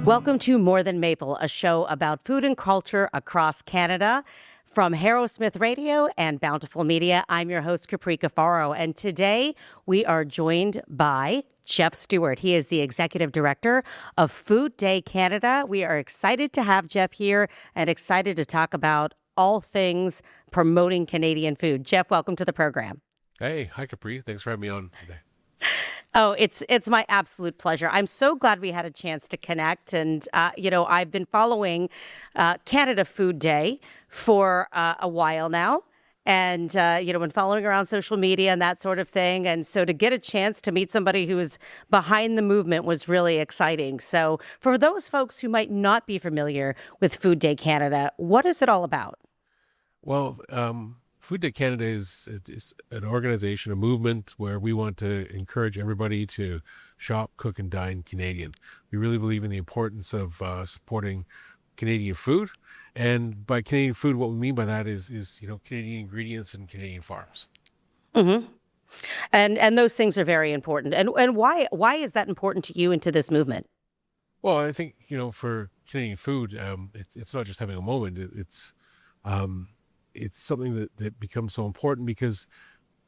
Welcome to More Than Maple, a show about food and culture across Canada. From Harrowsmith Radio and Bountiful Media, I'm your host, Capri, and today we are joined by Jeff Stewart. He is the Executive Director of Food Day Canada. We are excited to have Jeff here and excited to talk about all things promoting Canadian food. Jeff, welcome to the program. Hey, hi Capri. Thanks for having me on today. Oh, it's my absolute pleasure. I'm so glad we had a chance to connect. And, I've been following Canada Food Day for a while now. And, been following around social media and that sort of thing. And so to get a chance to meet somebody who is behind the movement was really exciting. So for those folks who might not be familiar with Food Day Canada, what is it all about? Well, Food Day Canada is an organization, a movement where we want to encourage everybody to shop, cook, and dine Canadian. We really believe in the importance of supporting Canadian food. And by Canadian food, what we mean by that is Canadian ingredients and Canadian farms. Mm-hmm. And those things are very important. And why is that important to you and to this movement? Well, I think, for Canadian food, it's not just having a moment. It's something that becomes so important because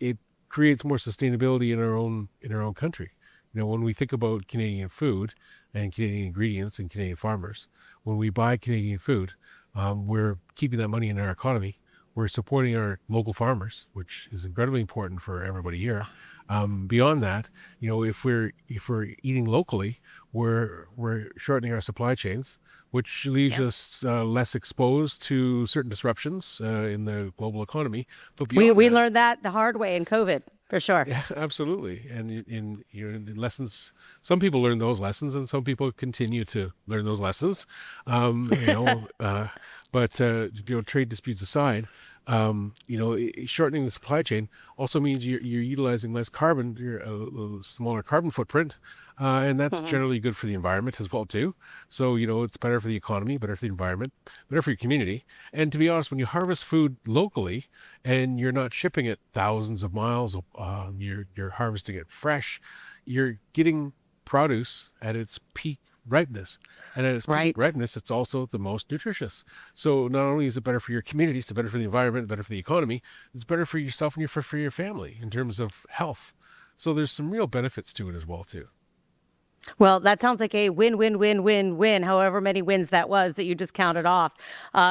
it creates more sustainability in our own country. When we think about Canadian food and Canadian ingredients and Canadian farmers, when we buy Canadian food, we're keeping that money in our economy. We're supporting our local farmers, which is incredibly important for everybody here. Beyond that, if we're eating locally, we're shortening our supply chains, which leaves us less exposed to certain disruptions in the global economy. But we learned that the hard way in COVID, for sure. Yeah, absolutely. And in lessons, some people learn those lessons, and some people continue to learn those lessons. But trade disputes aside, shortening the supply chain also means you're utilizing less carbon, a smaller carbon footprint, and that's generally good for the environment as well too. So it's better for the economy, better for the environment, better for your community. And to be honest, when you harvest food locally and you're not shipping it thousands of miles, you're harvesting it fresh, you're getting produce at its peak ripeness, and at its peak ripeness, it's also the most nutritious. So not only is it better for your community, it's better for the environment, better for the economy, it's better for yourself and for your family in terms of health. So there's some real benefits to it as well too. Well, that sounds like a win, however many wins that was that you just counted off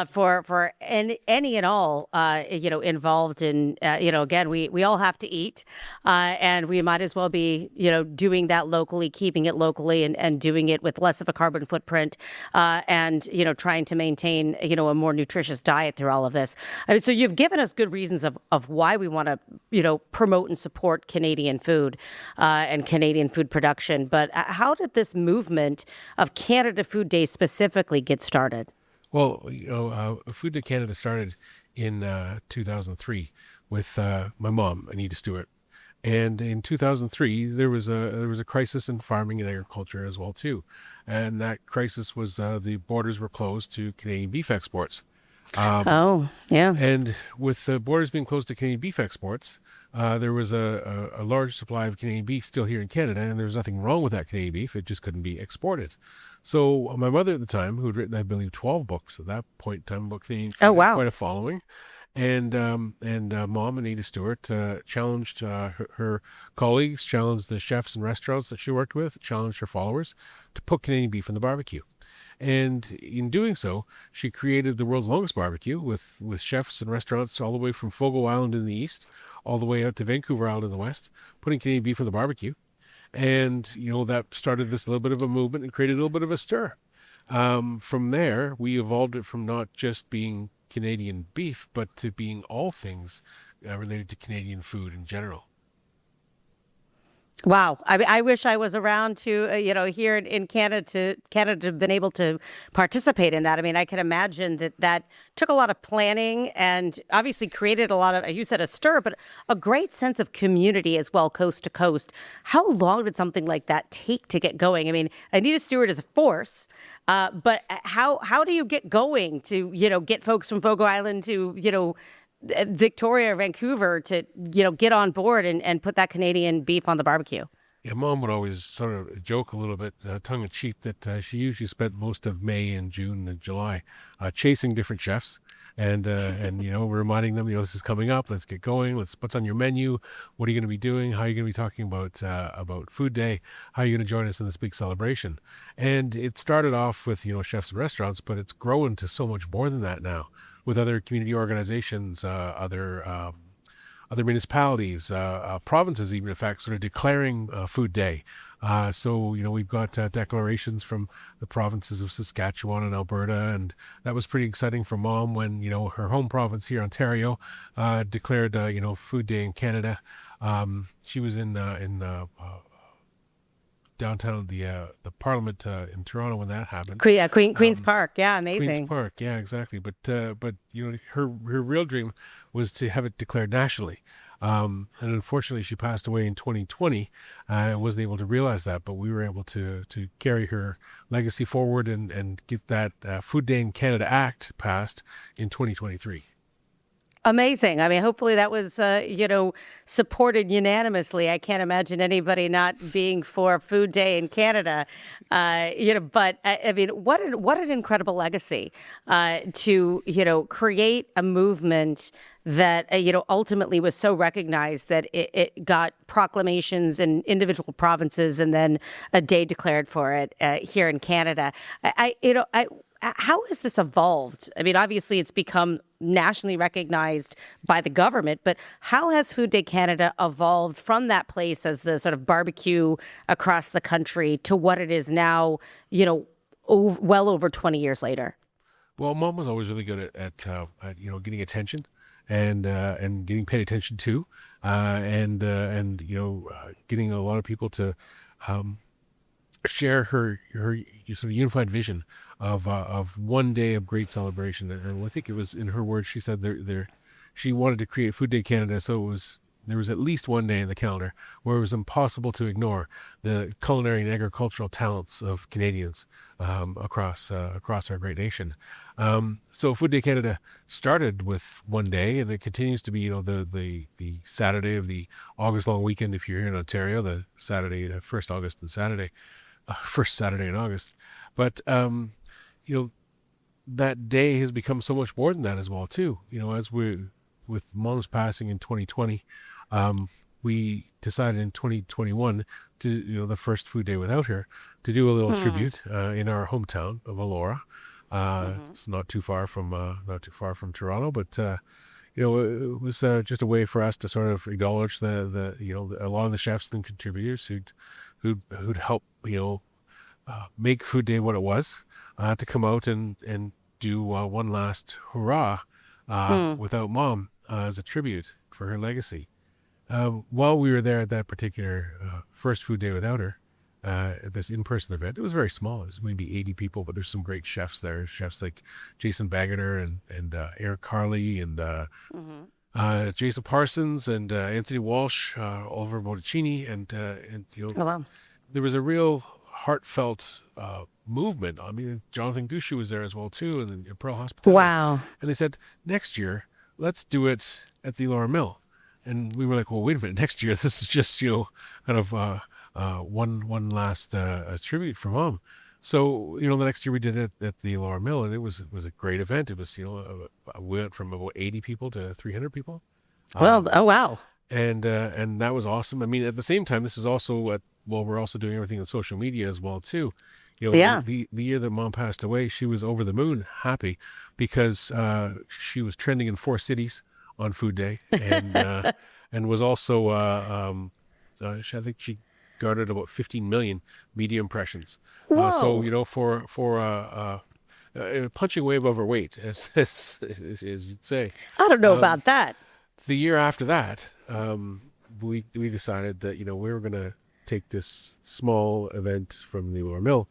for any and all, involved in, again, we all have to eat and we might as well be, doing that locally, keeping it locally and doing it with less of a carbon footprint and, trying to maintain, a more nutritious diet through all of this. I mean, so you've given us good reasons of why we want to, promote and support Canadian food and Canadian food production. But how did this movement of Canada Food Day specifically get started? Well, Food Day Canada started in 2003 with my mom, Anita Stewart. And in 2003, there was a crisis in farming and agriculture as well too. And that crisis was the borders were closed to Canadian beef exports. And with the borders being closed to Canadian beef exports, there was a large supply of Canadian beef still here in Canada, and there was nothing wrong with that Canadian beef. It just couldn't be exported. So my mother at the time, who had written, I believe, 12 books at that point in time about Canadian food, quite a following, and Mom, Anita Stewart, challenged her colleagues, challenged the chefs and restaurants that she worked with, challenged her followers to put Canadian beef on the barbecue. And in doing so, she created the world's longest barbecue with chefs and restaurants all the way from Fogo Island in the east, all the way out to Vancouver Island in the west, putting Canadian beef on the barbecue. And, that started this little bit of a movement and created a little bit of a stir. From there, we evolved it from not just being Canadian beef, but to being all things related to Canadian food in general. Wow. I wish I was around to, here in Canada to have been able to participate in that. I mean, I can imagine that took a lot of planning and obviously created a lot of, you said a stir, but a great sense of community as well, coast to coast. How long did something like that take to get going? I mean, Anita Stewart is a force, but how do you get going to, get folks from Fogo Island to, Victoria or Vancouver to, get on board and put that Canadian beef on the barbecue? Yeah, Mom would always sort of joke a little bit, tongue in cheek, that she usually spent most of May and June and July chasing different chefs and reminding them, this is coming up. Let's get going. What's on your menu? What are you going to be doing? How are you going to be talking about Food Day? How are you going to join us in this big celebration? And it started off with chefs and restaurants, but it's grown to so much more than that now, with other community organizations, other municipalities, provinces, even in fact, sort of declaring Food Day. We've got declarations from the provinces of Saskatchewan and Alberta, and that was pretty exciting for Mom when her home province here, Ontario, declared Food Day in Canada. She was in downtown the Parliament in Toronto when that happened. Queen's Park. Yeah, Queen's amazing. Park, yeah, exactly. But her real dream was to have it declared nationally. And unfortunately, she passed away in 2020 and wasn't able to realize that. But we were able to carry her legacy forward and get that Food Day in Canada Act passed in 2023. Amazing. I mean, hopefully that was, supported unanimously. I can't imagine anybody not being for Food Day in Canada. But I mean, what an incredible legacy to create a movement that ultimately was so recognized that it got proclamations in individual provinces and then a day declared for it here in Canada. How has this evolved? I mean, obviously it's become nationally recognized by the government, but how has Food Day Canada evolved from that place as the sort of barbecue across the country to what it is now, well over 20 years later? Well, Mom was always really good at getting attention and getting paid attention to, getting a lot of people to share her sort of unified vision of one day of great celebration. And I think it was in her words, she said she wanted to create Food Day Canada, so there was at least one day in the calendar where it was impossible to ignore the culinary and agricultural talents of Canadians across our great nation. So Food Day Canada started with one day, and it continues to be the Saturday of the August long weekend if you're here in Ontario, the Saturday, first August and Saturday, first Saturday in August. But that day has become so much more than that as well too. With Mom's passing in 2020, we decided in 2021 to the first Food Day without her, to do a little tribute in our hometown of Elora. It's not too far from Toronto, but it was just a way for us to sort of acknowledge the a lot of the chefs and contributors who'd helped make Food Day what it was, to come out and do one last hurrah without Mom as a tribute for her legacy. While we were there at that particular first Food Day without her, at this in-person event, it was very small. It was maybe 80 people, but there's some great chefs there. Chefs like Jason Baggeter and Eric Carley and Jason Parsons and Anthony Walsh, Oliver Monticini, Oh, wow. there was a real heartfelt movement. I mean, Jonathan Gushu was there as well too, and then Pearl Hospitality. Wow. And they said, next year, let's do it at the Elora Mill. And we were like, well, wait a minute, next year, this is just, kind of one last tribute for Mom. So, the next year we did it at the Elora Mill, and it was a great event. It was, we went from about 80 people to 300 people. Well, oh, wow. And that was awesome. I mean, at the same time, this is also we're also doing everything on social media as well too. Yeah. The year that Mom passed away, she was over the moon happy because she was trending in 4 cities on Food Day, and was also I think she garnered about 15 million media impressions. Whoa. So for punching way above her weight, as you'd say. I don't know about that. The year after that, we decided that we were going to take this small event from the Elora Mill,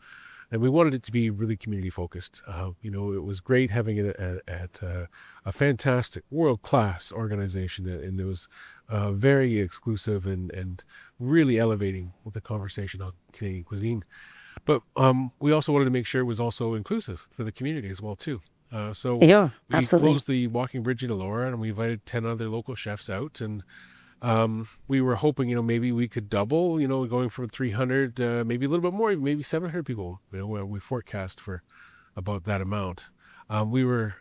and we wanted it to be really community focused. It was great having it at a fantastic world-class organization, and it was very exclusive and really elevating with the conversation on Canadian cuisine. But we also wanted to make sure it was also inclusive for the community as well too. So Yeah, we absolutely. closed the walking bridge in Elora, and we invited 10 other local chefs out, and We were hoping, maybe we could double, going from 300, maybe a little bit more, maybe 700 people. Where we forecast for about that amount. We were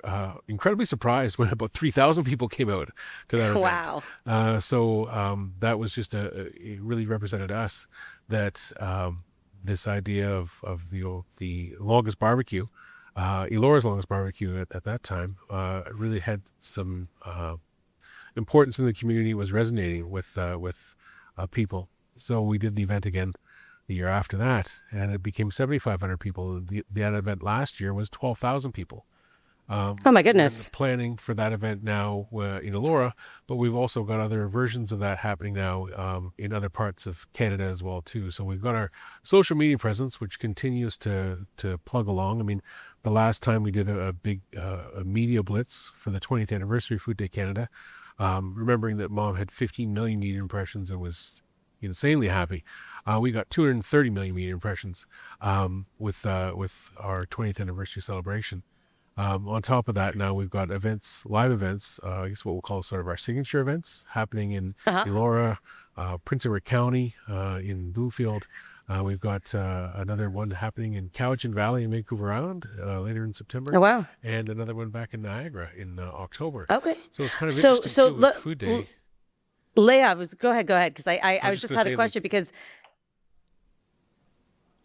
incredibly surprised when about 3,000 people came out to that event. Wow. So that was just it really represented us, that this idea of the longest barbecue, Elora's longest barbecue at that time, really had some importance in the community, was resonating with people. So we did the event again the year after that, and it became 7,500 people. The event last year was 12,000 people. Oh my goodness. Planning for that event now in Elora, but we've also got other versions of that happening now in other parts of Canada as well too. So we've got our social media presence, which continues to plug along. I mean, the last time we did a big a media blitz for the 20th anniversary of Food Day Canada, remembering that Mom had 15 million media impressions and was insanely happy. We got 230 million media impressions with our 20th anniversary celebration. On top of that, now we've got events, live events, I guess what we'll call sort of our signature events happening in Elora, Prince Edward County, in Bluefield. We've got another one happening in Cowichan Valley in Vancouver Island later in September. Oh, wow. And another one back in Niagara in October. Okay. So it's kind of interesting too, with Food Day. Leah, go ahead, because I was just had a question because.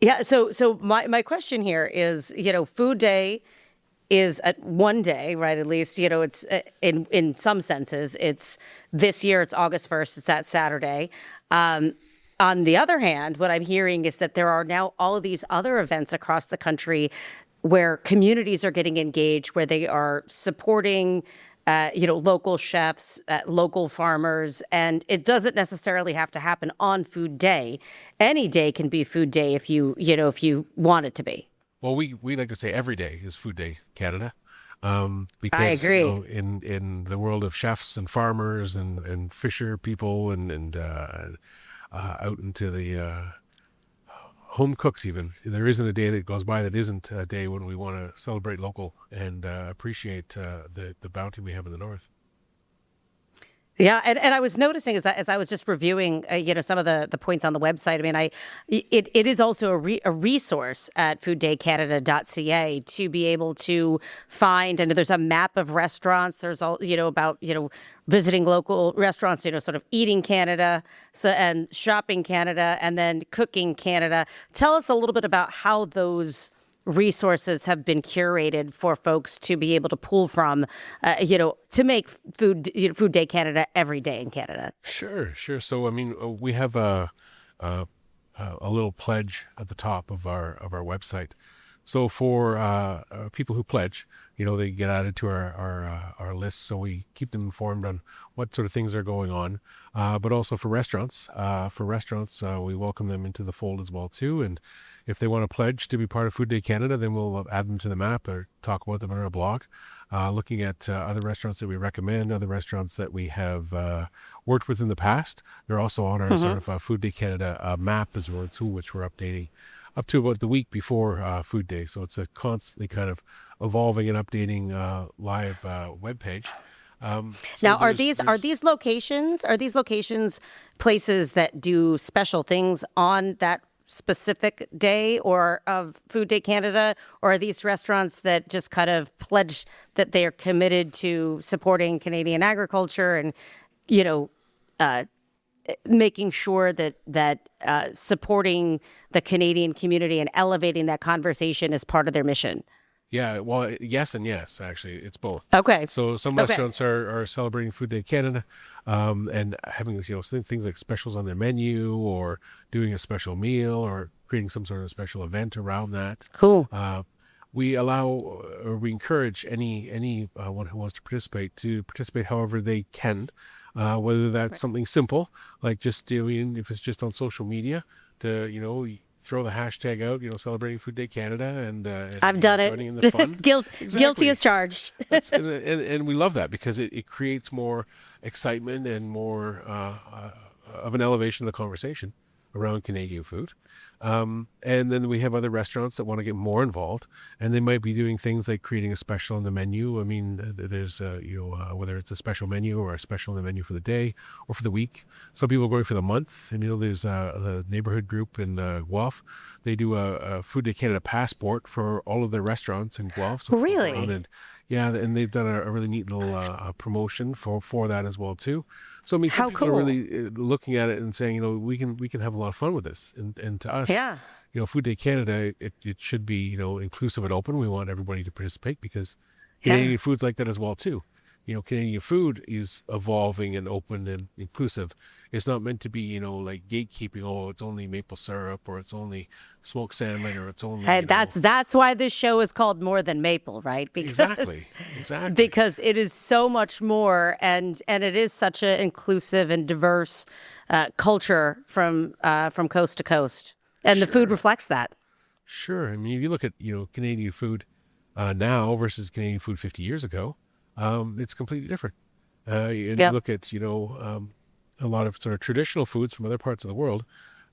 Yeah, so my question here is, Food Day is at one day, right? At least, it's in some senses, it's this year, it's August 1st, it's that Saturday. On the other hand, what I'm hearing is that there are now all of these other events across the country where communities are getting engaged, where they are supporting local chefs, local farmers, and it doesn't necessarily have to happen on Food Day. Any day can be Food Day if you want it to be. Well, we like to say every day is Food Day Canada, because I agree. In the world of chefs and farmers and fisher people and out into the home cooks, even there isn't a day that goes by that isn't a day when we want to celebrate local and appreciate the bounty we have in the north. Yeah, and I was noticing as I was just reviewing, some of the points on the website. I mean, it is also a resource at fooddaycanada.ca to be able to find, and there's a map of restaurants. There's all about visiting local restaurants, sort of eating Canada, and shopping Canada, and then cooking Canada. Tell us a little bit about how those resources have been curated for folks to be able to pull from, to make Food Day Canada every day in Canada. Sure. So, I mean, we have a little pledge at the top of our website. So for people who pledge, they get added to our list. So we keep them informed on what sort of things are going on. But also for restaurants, we welcome them into the fold as well too. And if they want to pledge to be part of Food Day Canada, then we'll add them to the map or talk about them on our blog. Looking at other restaurants that we recommend, other restaurants that we have worked with in the past. They're also on our sort of Food Day Canada map as well too, which we're updating up to about the week before Food Day. So it's a constantly kind of evolving and updating live webpage. Now, are these locations places that do special things on that specific day or of Food Day Canada, or are these restaurants that just kind of pledge that they are committed to supporting Canadian agriculture and making sure that supporting the Canadian community and elevating that conversation is part of their mission? Yeah, well, yes and yes, actually. It's both. Okay. So some restaurants are celebrating Food Day Canada and having things like specials on their menu or doing a special meal or creating some sort of special event around that. Cool. We encourage anyone who wants to participate however they can, whether that's something simple, like just doing, if it's just on social media, to, throw the hashtag out, celebrating Food Day Canada, and I've done it. Joining in the fun. Guilty as charged. and we love that because it creates more excitement and more of an elevation of the conversation around Canadian food. And then we have other restaurants that want to get more involved, and they might be doing things like creating a special on the menu. I mean, there's whether it's a special menu or a special on the menu for the day or for the week. Some people are going for the month, and there's the neighborhood group in Guelph. They do a Food Day Canada passport for all of their restaurants in Guelph. So Really? yeah, and they've done a really neat little promotion for that as well too. So I mean, some How people are cool. really looking at it and saying, we can have a lot of fun with this. And to us, Yeah. Food Day Canada, it should be inclusive and open. We want everybody to participate because Yeah. Canadian food's like that as well too. Canadian food is evolving and open and inclusive. It's not meant to be, like gatekeeping. Oh, it's only maple syrup, or it's only smoked salmon, or it's only, Hey, that's why this show is called More Than Maple, right? exactly, Because exactly. because it is so much more, and it is such an inclusive and diverse culture from coast to coast, and the food Sure, reflects that. sure. I mean, if you look at, Canadian food now versus Canadian food 50 years ago, it's completely different. And you Yep. look at, a lot of sort of traditional foods from other parts of the world.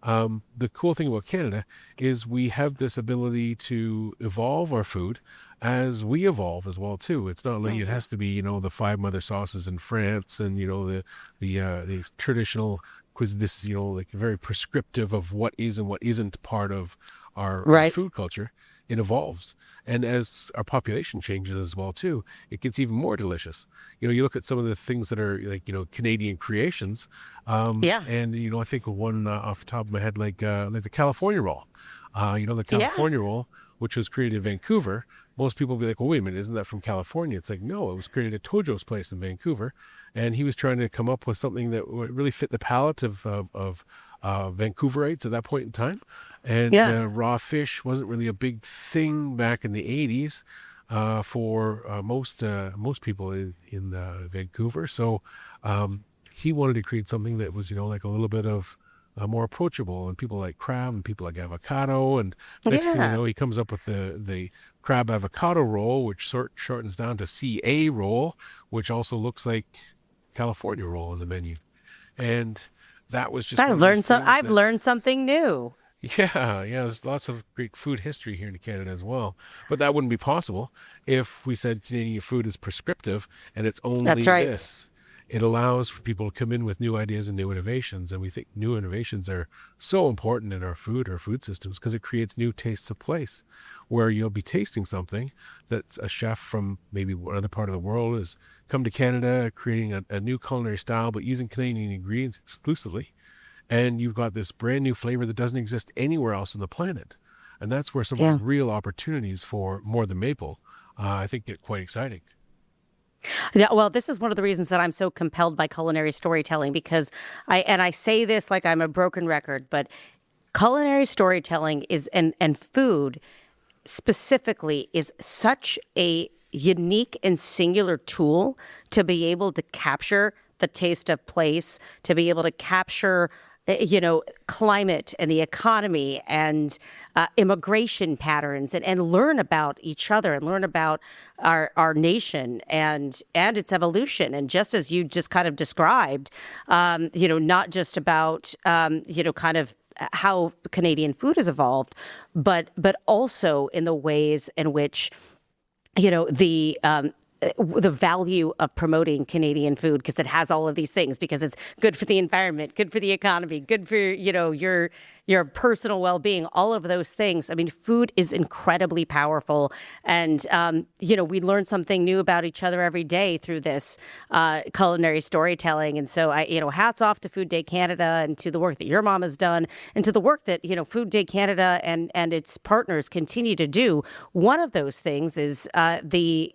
The cool thing about Canada is we have this ability to evolve our food as we evolve as well too. It's not like it Mhm. has to be, the five mother sauces in France and the traditional cuisine. This like very prescriptive of what is and what isn't part of our Right. food culture. It evolves. And as our population changes as well too, it gets even more delicious. You look at some of the things that are like, Canadian creations. Yeah. And, I think of one off the top of my head, like the California roll. The Yeah. California roll, which was created in Vancouver. Most people will be like, well, wait a minute, isn't that from California? It's like, no, it was created at Tojo's place in Vancouver. And he was trying to come up with something that would really fit the palate of Vancouverites at that point in time. And Yeah. raw fish wasn't really a big thing back in the 80s for most people in Vancouver. So he wanted to create something that was, like a little bit of more approachable, and people like crab and people like avocado. And next thing you Yeah. know, he comes up with the crab avocado roll, which shortens down to CA roll, which also looks like California roll on the menu. And that was just one of these things I've that, learned something new. yeah, there's lots of great food history here in Canada as well. But that wouldn't be possible if we said Canadian food is prescriptive and it's That's only right. this. It allows for people to come in with new ideas and new innovations. And we think new innovations are so important in our food systems because it creates new tastes of place where you'll be tasting something that a chef from maybe another part of the world has come to Canada, creating a new culinary style, but using Canadian ingredients exclusively. And you've got this brand new flavor that doesn't exist anywhere else on the planet. And that's where some of the Yeah. real opportunities for more than maple, I think, get quite exciting. Yeah, well, this is one of the reasons that I'm so compelled by culinary storytelling because I say this like I'm a broken record, but culinary storytelling is and food specifically is such a unique and singular tool to be able to capture the taste of place, to be able to capture climate and the economy and immigration patterns and learn about each other and learn about our nation and its evolution. And just as you just kind of described, not just about, kind of how Canadian food has evolved, but also in the ways in which the value of promoting Canadian food because it has all of these things because it's good for the environment, good for the economy, good for your personal well-being, all of those things. I mean, food is incredibly powerful, and we learn something new about each other every day through this culinary storytelling. And so, hats off to Food Day Canada and to the work that your mom has done, and to the work that Food Day Canada and its partners continue to do. One of those things is the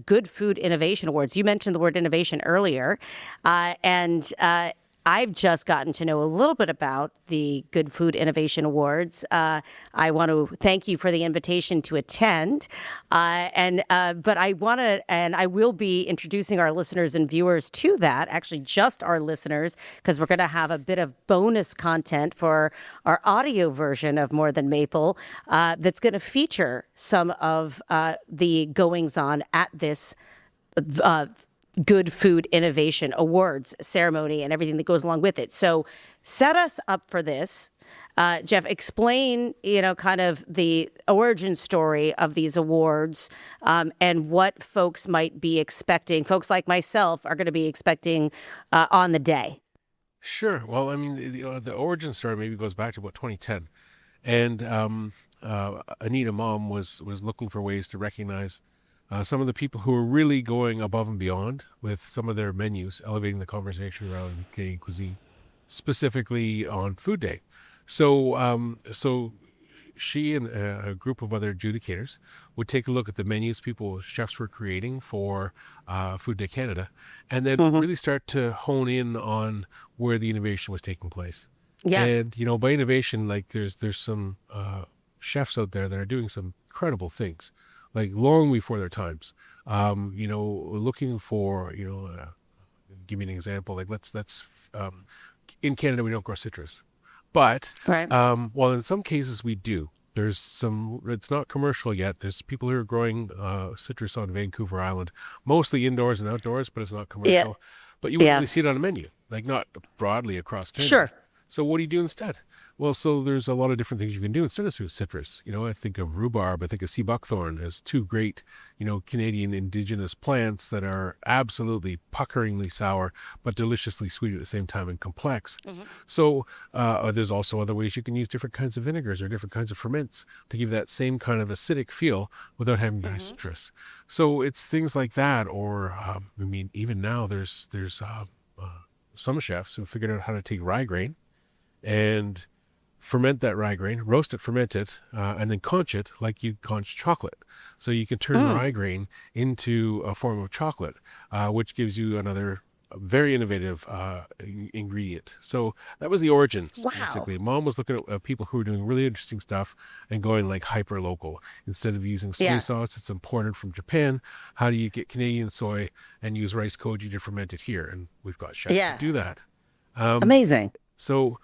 Good Food Innovation Awards. You mentioned the word innovation earlier, and I've just gotten to know a little bit about the Good Food Innovation Awards. I want to thank you for the invitation to attend, but I want to, and I will be introducing our listeners and viewers to that. Actually, just our listeners, because we're going to have a bit of bonus content for our audio version of More Than Maple that's going to feature some of the goings on at this good food innovation awards ceremony and everything that goes along with it. So set us up for this. Jeff, explain, kind of the origin story of these awards, and what folks might be expecting. Folks like myself are going to be expecting on the day. Sure. Well, I mean, the origin story maybe goes back to about 2010, and Anita Mom was looking for ways to recognize some of the people who are really going above and beyond with some of their menus, elevating the conversation around Canadian cuisine, specifically on Food Day. So she and a group of other adjudicators would take a look at the menus chefs were creating for Food Day Canada, and then really start to hone in on where the innovation was taking place. Yeah. And, by innovation, like there's some chefs out there that are doing some incredible things, like long before their times. Looking for, give me an example. Like let's in Canada we don't grow citrus, but Right. well, in some cases we do. There's some. It's not commercial yet. There's people who are growing citrus on Vancouver Island, mostly indoors and outdoors, but it's not commercial. Yeah. But you wouldn't really see it on a menu, like not broadly across Canada. Sure. So what do you do instead? Well, so there's a lot of different things you can do instead of citrus. I think of rhubarb, I think of sea buckthorn as two great, Canadian indigenous plants that are absolutely puckeringly sour, but deliciously sweet at the same time and complex. So there's also other ways you can use different kinds of vinegars or different kinds of ferments to give that same kind of acidic feel without having to use citrus. So it's things like that. Or, even now there's some chefs who figured out how to take rye grain and ferment that rye grain, roast it, ferment it, and then conch it like you conch chocolate. So you can turn rye grain into a form of chocolate, which gives you another very innovative ingredient. So that was the origins, basically. Mom was looking at people who were doing really interesting stuff and going like hyper local. Instead of using soy sauce, it's imported from Japan. How do you get Canadian soy and use rice koji to ferment it here? And we've got chefs to do that. Amazing. So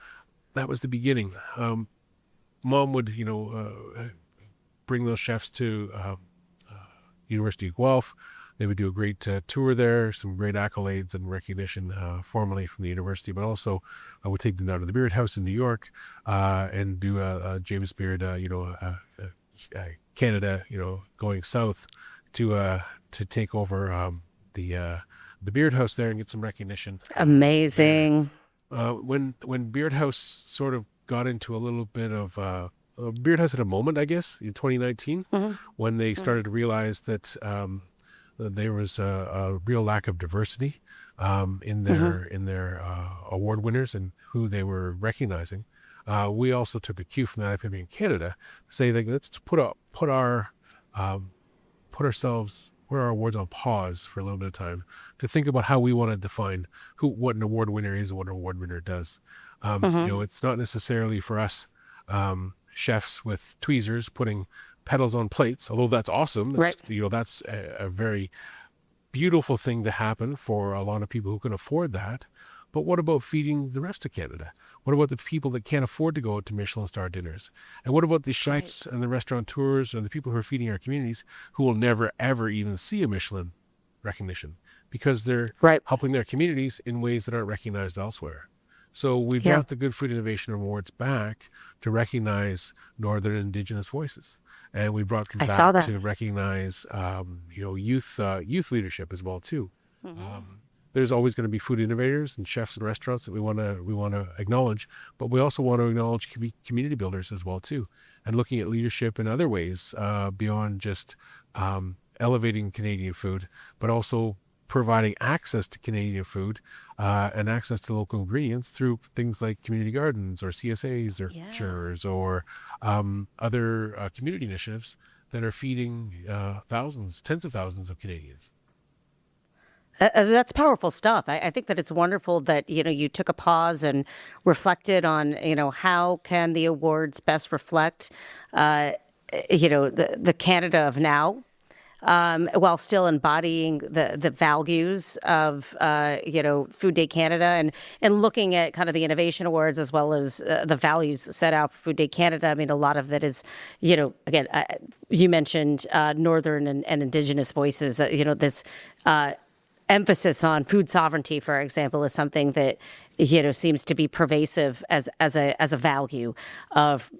that was the beginning. Mom would, bring those chefs to University of Guelph. They would do a great tour there, some great accolades and recognition formally from the university, but also I would take them down to the Beard House in New York and do a James Beard, Canada, going south to take over the Beard House there and get some recognition. Amazing. When Beard House sort of got into a little bit of Beard House had a moment, I guess, in 2019 when they started to realize that there was a real lack of diversity in their award winners and who they were recognizing. We also took a cue from that IFMA in Canada, say that let's put ourselves, put our awards on pause for a little bit of time to think about how we want to define what an award winner is and what an award winner does. It's not necessarily for us chefs with tweezers putting petals on plates, although that's awesome. That's a very beautiful thing to happen for a lot of people who can afford that. But what about feeding the rest of Canada? What about the people that can't afford to go out to Michelin star dinners? And what about the chefs and the restaurateurs and the people who are feeding our communities who will never, ever even see a Michelin recognition because they're helping their communities in ways that aren't recognized elsewhere? So we brought the Good Food Innovation Awards back to recognize Northern Indigenous voices. And we brought them back to recognize, youth leadership as well, too. There's always going to be food innovators and chefs and restaurants that we want to acknowledge, but we also want to acknowledge community builders as well too, and looking at leadership in other ways beyond just elevating Canadian food, but also providing access to Canadian food and access to local ingredients through things like community gardens or CSAs or ventures or other community initiatives that are feeding tens of thousands of Canadians. That's powerful stuff. I think that it's wonderful that, you took a pause and reflected on, how can the awards best reflect, the Canada of now, while still embodying the values of, Food Day Canada and looking at kind of the innovation awards as well as the values set out for Food Day Canada. I mean, a lot of that is, again, you mentioned Northern and Indigenous voices, this emphasis on food sovereignty, for example, is something that seems to be pervasive as a value of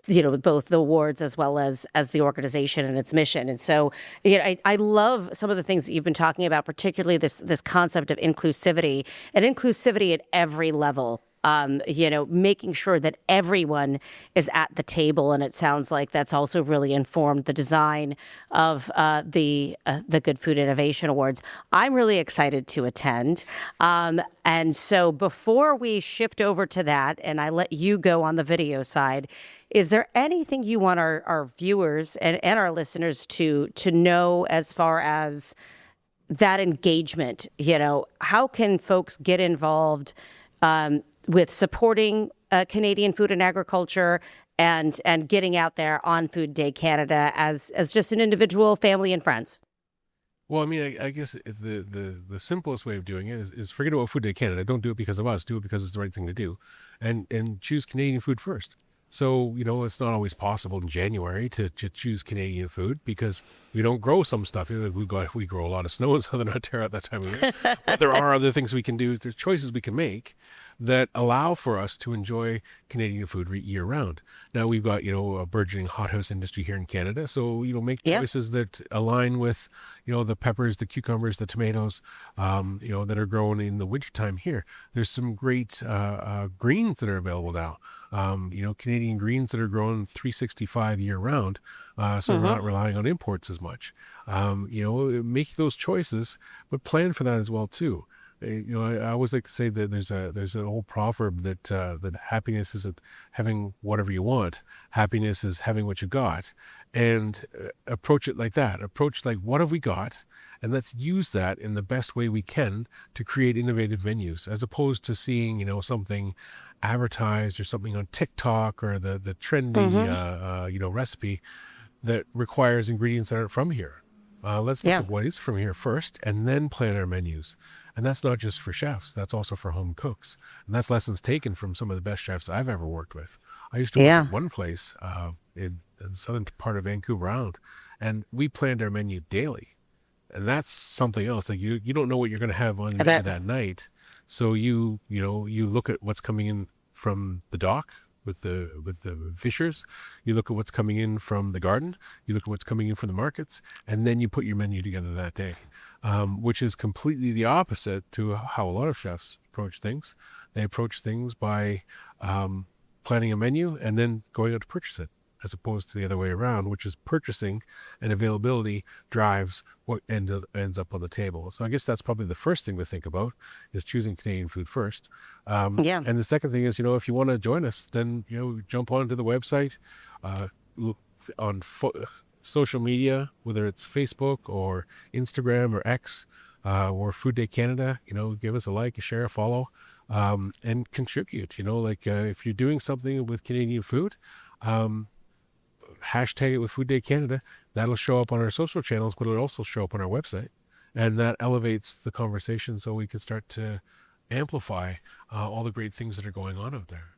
both the awards as well as the organization and its mission. And so I love some of the things that you've been talking about, particularly this concept of inclusivity at every level. Making sure that everyone is at the table, and it sounds like that's also really informed the design of the Good Food Innovation Awards. I'm really excited to attend, and so before we shift over to that, and I let you go on the video side, is there anything you want our viewers and our listeners to know as far as that engagement? How can folks get involved with supporting Canadian food and agriculture and getting out there on Food Day Canada as just an individual, family, and friends? Well, I mean, I guess the simplest way of doing it is forget about Food Day Canada. Don't do it because of us. Do it because it's the right thing to do, and choose Canadian food first. So, it's not always possible in January to choose Canadian food because we don't grow some stuff. We grow a lot of snow in Southern Ontario at that time of year. But there are other things we can do. There's choices we can make that allow for us to enjoy Canadian food year round. Now we've got, a burgeoning hothouse industry here in Canada. So, make choices that align with, the peppers, the cucumbers, the tomatoes, that are grown in the wintertime here. There's some great greens that are available now. Canadian greens that are grown 365 year round. So we're not relying on imports as much. Make those choices, but plan for that as well too. I always like to say that there's an old proverb that happiness is having whatever you want. Happiness is having what you got, and approach it like that. Approach like, what have we got, and let's use that in the best way we can to create innovative venues, as opposed to seeing something advertised or something on TikTok or the trendy recipe that requires ingredients that aren't from here. Let's look at what is from here first, and then plan our menus. And that's not just for chefs, that's also for home cooks. And that's lessons taken from some of the best chefs I've ever worked with. I used to work at one place in the southern part of Vancouver Island, and we planned our menu daily. And that's something else. Like you don't know what you're going to have on that night. So you look at what's coming in from the dock with the fishers, you look at what's coming in from the garden, you look at what's coming in from the markets, and then you put your menu together that day, which is completely the opposite to how a lot of chefs approach things. They approach things by planning a menu and then going out to purchase it, as opposed to the other way around, which is purchasing and availability drives what ends up on the table. So I guess that's probably the first thing to think about, is choosing Canadian food first. And the second thing is, if you want to join us, then, jump onto the website, look on social media, whether it's Facebook or Instagram or X or Food Day Canada, give us a like, a share, a follow, and contribute. If you're doing something with Canadian food, hashtag it with Food Day Canada. That'll show up on our social channels, but it'll also show up on our website, and that elevates the conversation so we can start to amplify all the great things that are going on out there.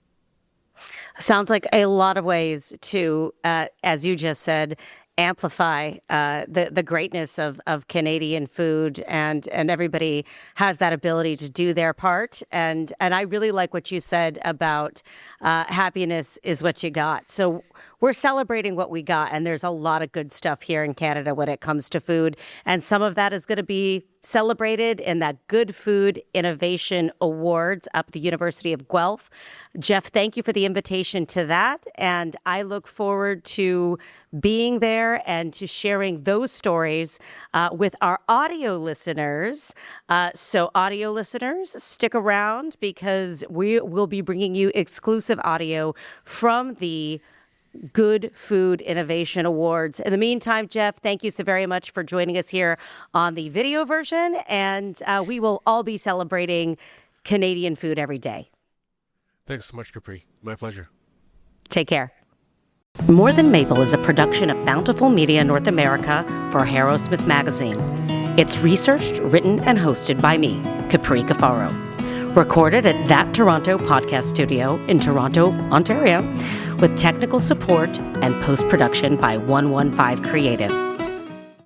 Sounds like a lot of ways to, as you just said, amplify the greatness of Canadian food, and everybody has that ability to do their part. And I really like what you said about happiness is what you got. So we're celebrating what we got, and there's a lot of good stuff here in Canada when it comes to food, and some of that is going to be celebrated in that Good Food Innovation Awards up at the University of Guelph. Jeff, thank you for the invitation to that, and I look forward to being there and to sharing those stories with our audio listeners. So audio listeners, stick around, because we will be bringing you exclusive audio from the Good Food Innovation Awards. In the meantime, Jeff, thank you so very much for joining us here on the video version, and we will all be celebrating Canadian food every day. Thanks so much, Capri. My pleasure. Take care. More Than Maple is a production of Bountiful Media North America for Harrowsmith Magazine. It's researched, written, and hosted by me, Capri Cafaro. Recorded at That Toronto Podcast Studio in Toronto, Ontario, with technical support and post-production by 115 Creative.